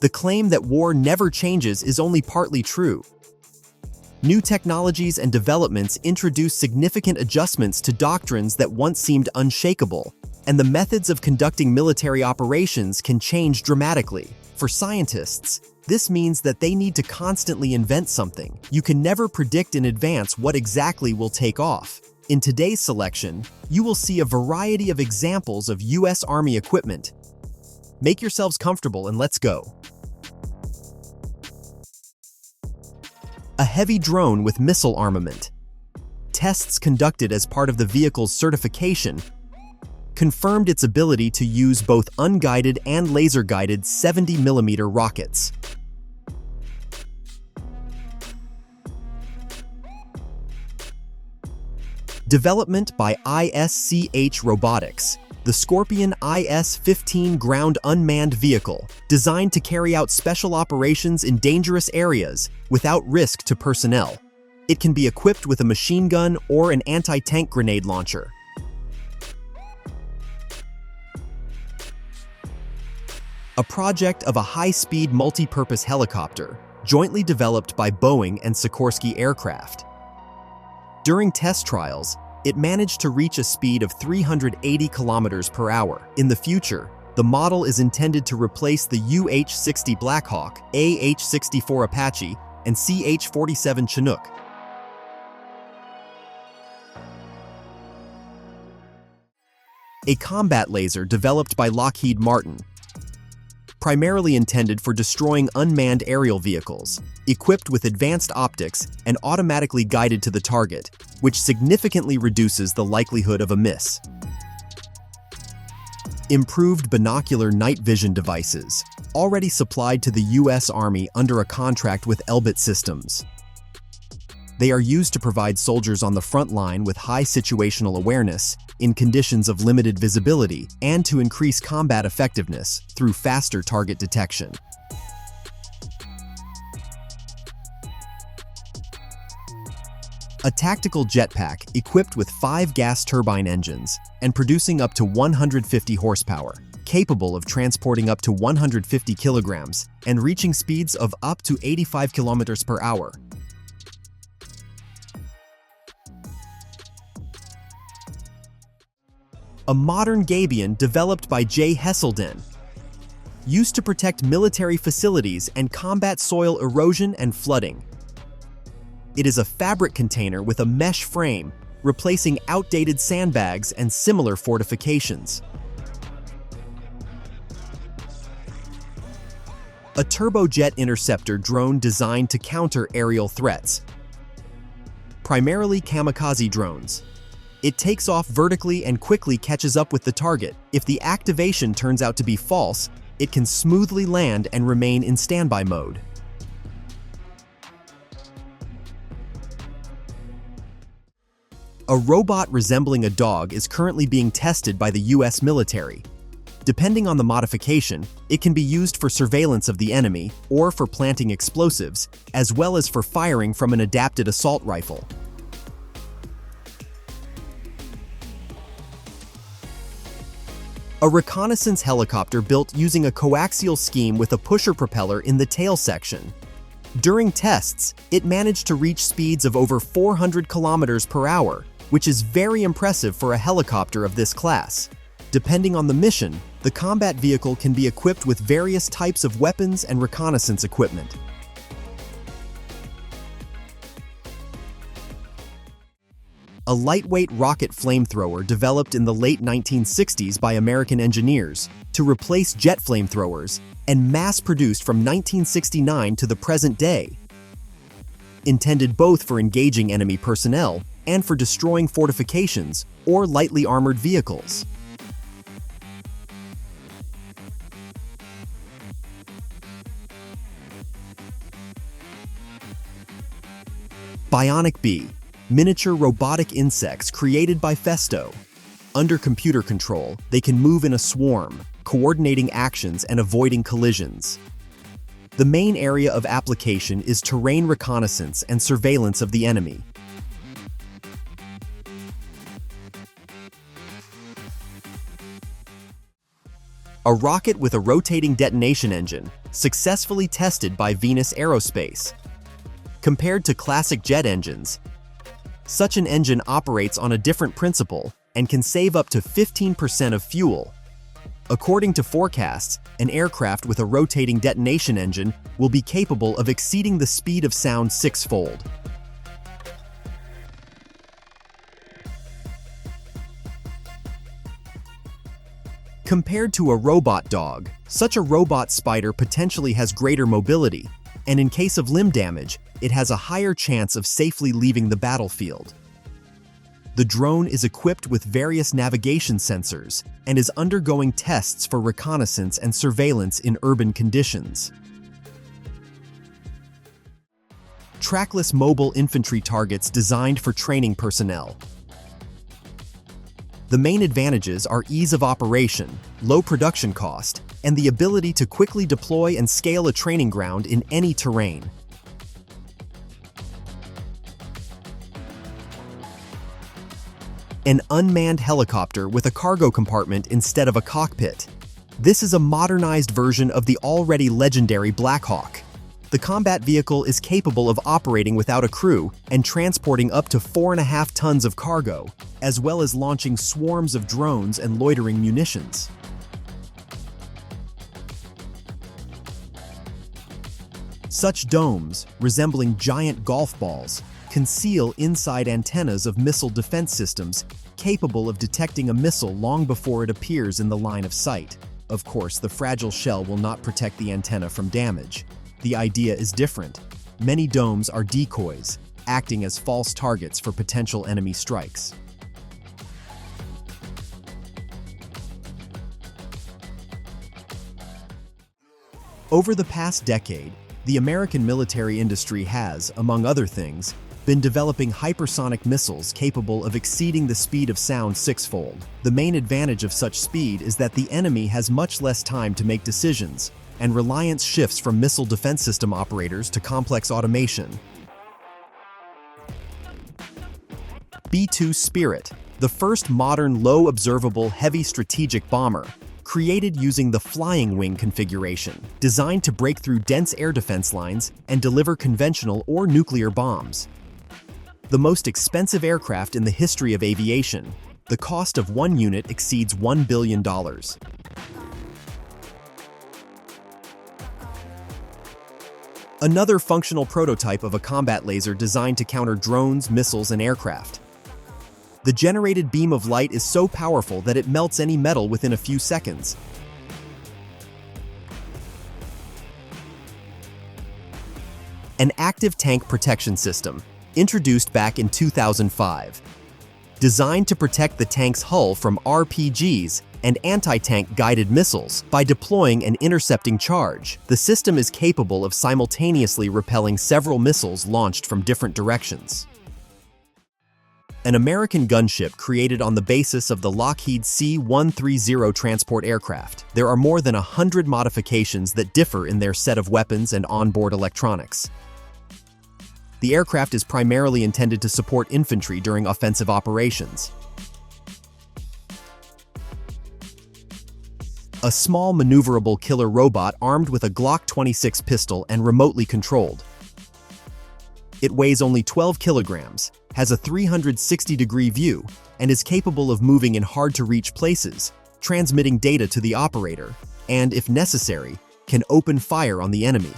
The claim that war never changes is only partly true. New technologies and developments introduce significant adjustments to doctrines that once seemed unshakable, and the methods of conducting military operations can change dramatically. For scientists, this means that they need to constantly invent something. You can never predict in advance what exactly will take off. In today's selection, you will see a variety of examples of U.S. Army equipment. Make yourselves comfortable and let's go. A heavy drone with missile armament. Tests conducted as part of the vehicle's certification confirmed its ability to use both unguided and laser-guided 70mm rockets. Development by ISCH Robotics, the Scorpion IS-15 ground unmanned vehicle, designed to carry out special operations in dangerous areas without risk to personnel. It can be equipped with a machine gun or an anti-tank grenade launcher. A project of a high-speed multi-purpose helicopter, jointly developed by Boeing and Sikorsky Aircraft. During test trials, it managed to reach a speed of 380 kilometers per hour. In the future, the model is intended to replace the UH-60 Blackhawk, AH-64 Apache, and CH-47 Chinook. A combat laser developed by Lockheed Martin, primarily intended for destroying unmanned aerial vehicles, equipped with advanced optics and automatically guided to the target, which significantly reduces the likelihood of a miss. Improved binocular night vision devices, already supplied to the U.S. Army under a contract with Elbit Systems. They are used to provide soldiers on the front line with high situational awareness in conditions of limited visibility and to increase combat effectiveness through faster target detection. A tactical jetpack equipped with 5 gas turbine engines and producing up to 150 horsepower, capable of transporting up to 150 kilograms and reaching speeds of up to 85 kilometers per hour. A modern gabion developed by J. Hesselden, used to protect military facilities and combat soil erosion and flooding. It is a fabric container with a mesh frame, replacing outdated sandbags and similar fortifications. A turbojet interceptor drone designed to counter aerial threats, primarily kamikaze drones. It takes off vertically and quickly catches up with the target. If the activation turns out to be false, it can smoothly land and remain in standby mode. A robot resembling a dog is currently being tested by the U.S. military. Depending on the modification, it can be used for surveillance of the enemy or for planting explosives, as well as for firing from an adapted assault rifle. A reconnaissance helicopter built using a coaxial scheme with a pusher propeller in the tail section. During tests, it managed to reach speeds of over 400 kilometers per hour, which is very impressive for a helicopter of this class. Depending on the mission, the combat vehicle can be equipped with various types of weapons and reconnaissance equipment. A lightweight rocket flamethrower developed in the late 1960s by American engineers to replace jet flamethrowers and mass-produced from 1969 to the present day. Intended both for engaging enemy personnel and for destroying fortifications or lightly armored vehicles. Bionic Bee, miniature robotic insects created by Festo. Under computer control, they can move in a swarm, coordinating actions and avoiding collisions. The main area of application is terrain reconnaissance and surveillance of the enemy. A rocket with a rotating detonation engine, successfully tested by Venus Aerospace. Compared to classic jet engines, such an engine operates on a different principle and can save up to 15% of fuel. According to forecasts, an aircraft with a rotating detonation engine will be capable of exceeding the speed of sound six-fold. Compared to a robot dog, such a robot spider potentially has greater mobility, and in case of limb damage, it has a higher chance of safely leaving the battlefield. The drone is equipped with various navigation sensors and is undergoing tests for reconnaissance and surveillance in urban conditions. Trackless mobile infantry targets designed for training personnel. The main advantages are ease of operation, low production cost, and the ability to quickly deploy and scale a training ground in any terrain. An unmanned helicopter with a cargo compartment instead of a cockpit. This is a modernized version of the already legendary Black Hawk. The combat vehicle is capable of operating without a crew and transporting up to 4.5 tons of cargo, as well as launching swarms of drones and loitering munitions. Such domes, resembling giant golf balls, conceal inside antennas of missile defense systems capable of detecting a missile long before it appears in the line of sight. Of course, the fragile shell will not protect the antenna from damage. The idea is different. Many domes are decoys, acting as false targets for potential enemy strikes. Over the past decade, the American military industry has, among other things, been developing hypersonic missiles capable of exceeding the speed of sound six-fold. The main advantage of such speed is that the enemy has much less time to make decisions, and reliance shifts from missile defense system operators to complex automation. B-2 Spirit, the first modern low-observable heavy strategic bomber, created using the flying wing configuration, designed to break through dense air defense lines and deliver conventional or nuclear bombs. The most expensive aircraft in the history of aviation, the cost of one unit exceeds $1 billion. Another functional prototype of a combat laser designed to counter drones, missiles, and aircraft. The generated beam of light is so powerful that it melts any metal within a few seconds. An active tank protection system, introduced back in 2005. Designed to protect the tank's hull from RPGs and anti-tank guided missiles by deploying an intercepting charge. The system is capable of simultaneously repelling several missiles launched from different directions. An American gunship created on the basis of the Lockheed C-130 transport aircraft. There are more than 100 modifications that differ in their set of weapons and onboard electronics. The aircraft is primarily intended to support infantry during offensive operations. A small maneuverable killer robot armed with a Glock 26 pistol and remotely controlled. It weighs only 12 kilograms, has a 360-degree view, and is capable of moving in hard-to-reach places, transmitting data to the operator, and, if necessary, can open fire on the enemy.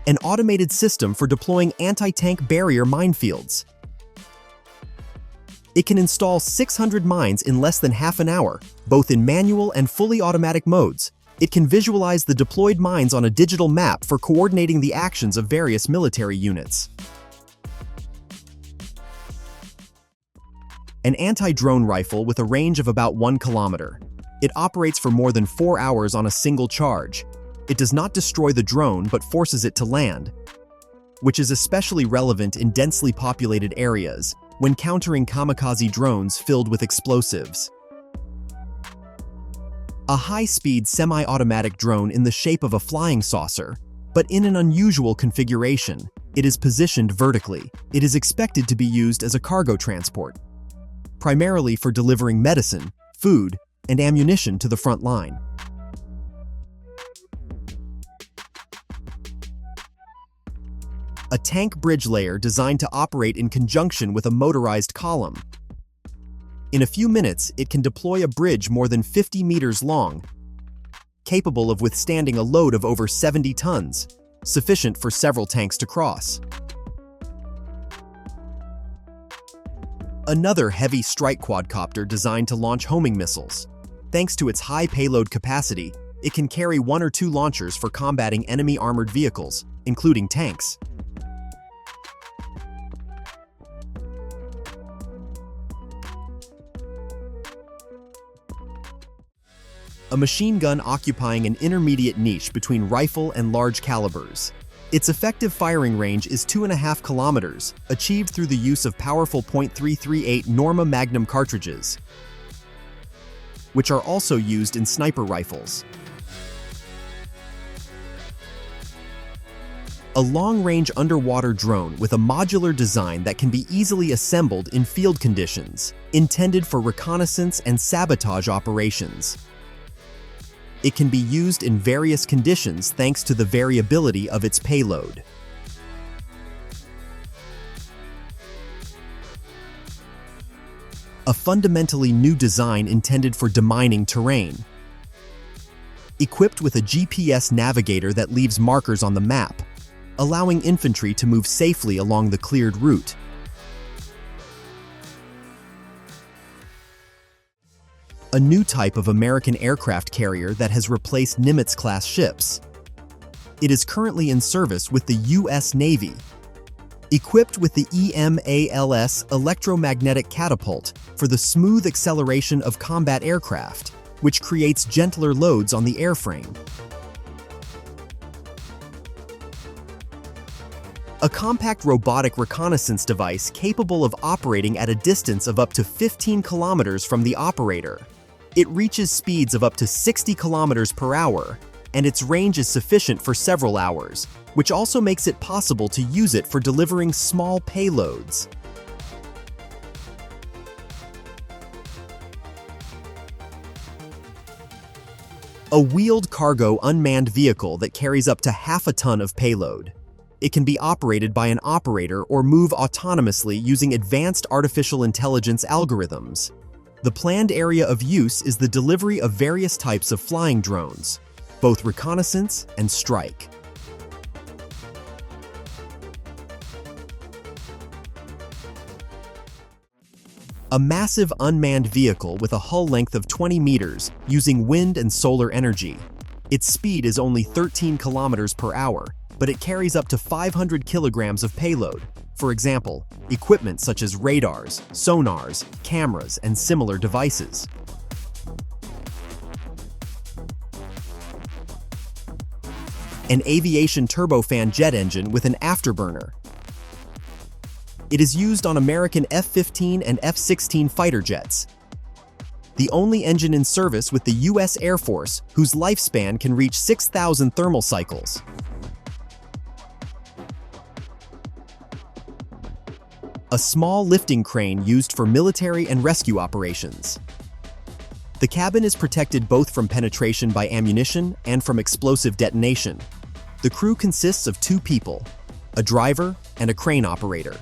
An automated system for deploying anti-tank barrier minefields. It can install 600 mines in less than half an hour, both in manual and fully automatic modes. It can visualize the deployed mines on a digital map for coordinating the actions of various military units. An anti-drone rifle with a range of about 1 kilometer. It operates for more than 4 hours on a single charge. It does not destroy the drone but forces it to land, which is especially relevant in densely populated areas when countering kamikaze drones filled with explosives. A high-speed semi-automatic drone in the shape of a flying saucer, but in an unusual configuration. It is positioned vertically. It is expected to be used as a cargo transport. primarily for delivering medicine, food, and ammunition to the front line. A tank bridge layer designed to operate in conjunction with a motorized column. In a few minutes, it can deploy a bridge more than 50 meters long, capable of withstanding a load of over 70 tons, sufficient for several tanks to cross. Another heavy strike quadcopter designed to launch homing missiles. Thanks to its high payload capacity, it can carry 1 or 2 launchers for combating enemy armored vehicles, including tanks. A machine gun occupying an intermediate niche between rifle and large calibers. Its effective firing range is 2.5 kilometers, achieved through the use of powerful .338 Norma Magnum cartridges, which are also used in sniper rifles. A long-range underwater drone with a modular design that can be easily assembled in field conditions, intended for reconnaissance and sabotage operations. It can be used in various conditions thanks to the variability of its payload. A fundamentally new design intended for demining terrain. Equipped with a GPS navigator that leaves markers on the map, allowing infantry to move safely along the cleared route. A new type of American aircraft carrier that has replaced Nimitz-class ships. It is currently in service with the U.S. Navy. Equipped with the EMALS electromagnetic catapult for the smooth acceleration of combat aircraft, which creates gentler loads on the airframe. A compact robotic reconnaissance device capable of operating at a distance of up to 15 kilometers from the operator. It reaches speeds of up to 60 kilometers per hour, and its range is sufficient for several hours, which also makes it possible to use it for delivering small payloads. A wheeled cargo unmanned vehicle that carries up to half a ton of payload. It can be operated by an operator or move autonomously using advanced artificial intelligence algorithms. The planned area of use is the delivery of various types of flying drones, both reconnaissance and strike. A massive unmanned vehicle with a hull length of 20 meters using wind and solar energy. Its speed is only 13 kilometers per hour, but it carries up to 500 kilograms of payload. For example, equipment such as radars, sonars, cameras, and similar devices. An aviation turbofan jet engine with an afterburner. It is used on American F-15 and F-16 fighter jets. The only engine in service with the U.S. Air Force, whose lifespan can reach 6,000 thermal cycles. A small lifting crane used for military and rescue operations. The cabin is protected both from penetration by ammunition and from explosive detonation. The crew consists of 2 people, a driver and a crane operator.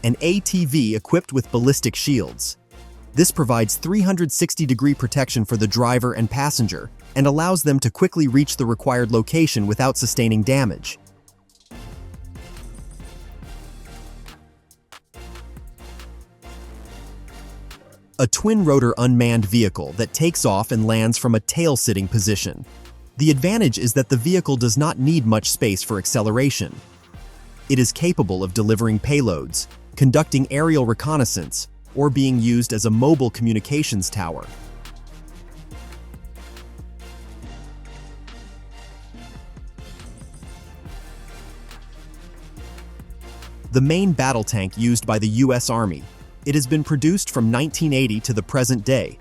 An ATV equipped with ballistic shields. This provides 360-degree protection for the driver and passenger, and allows them to quickly reach the required location without sustaining damage. A twin-rotor unmanned vehicle that takes off and lands from a tail-sitting position. The advantage is that the vehicle does not need much space for acceleration. It is capable of delivering payloads, conducting aerial reconnaissance, or being used as a mobile communications tower. The main battle tank used by the U.S. Army. It has been produced from 1980 to the present day.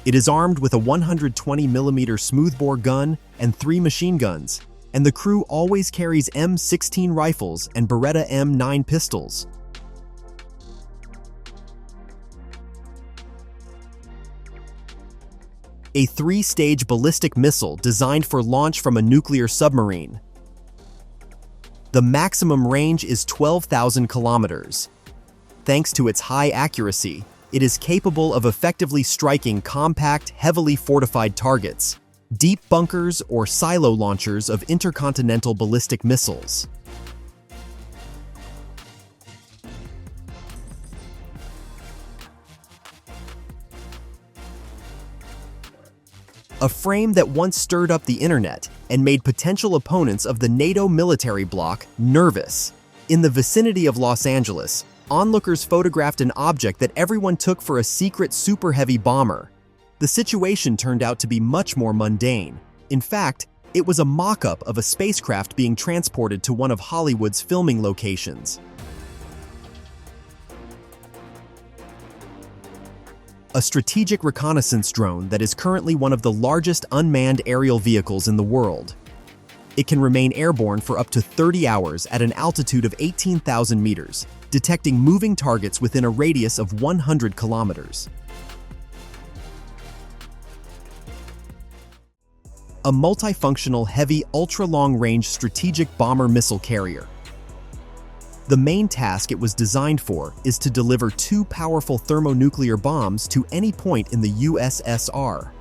It is armed with a 120mm smoothbore gun and 3 machine guns, and the crew always carries M16 rifles and Beretta M9 pistols. A 3-stage ballistic missile designed for launch from a nuclear submarine. The maximum range is 12,000 kilometers. Thanks to its high accuracy, it is capable of effectively striking compact, heavily fortified targets, deep bunkers, or silo launchers of intercontinental ballistic missiles. A frame that once stirred up the internet and made potential opponents of the NATO military bloc nervous. In the vicinity of Los Angeles, onlookers photographed an object that everyone took for a secret super heavy bomber. The situation turned out to be much more mundane. In fact, it was a mock-up of a spacecraft being transported to one of Hollywood's filming locations. A strategic reconnaissance drone that is currently one of the largest unmanned aerial vehicles in the world. It can remain airborne for up to 30 hours at an altitude of 18,000 meters, detecting moving targets within a radius of 100 kilometers. A multifunctional, heavy, ultra-long-range strategic bomber missile carrier. The main task it was designed for is to deliver 2 powerful thermonuclear bombs to any point in the USSR.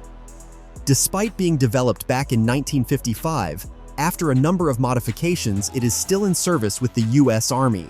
Despite being developed back in 1955, after a number of modifications, it is still in service with the US Army.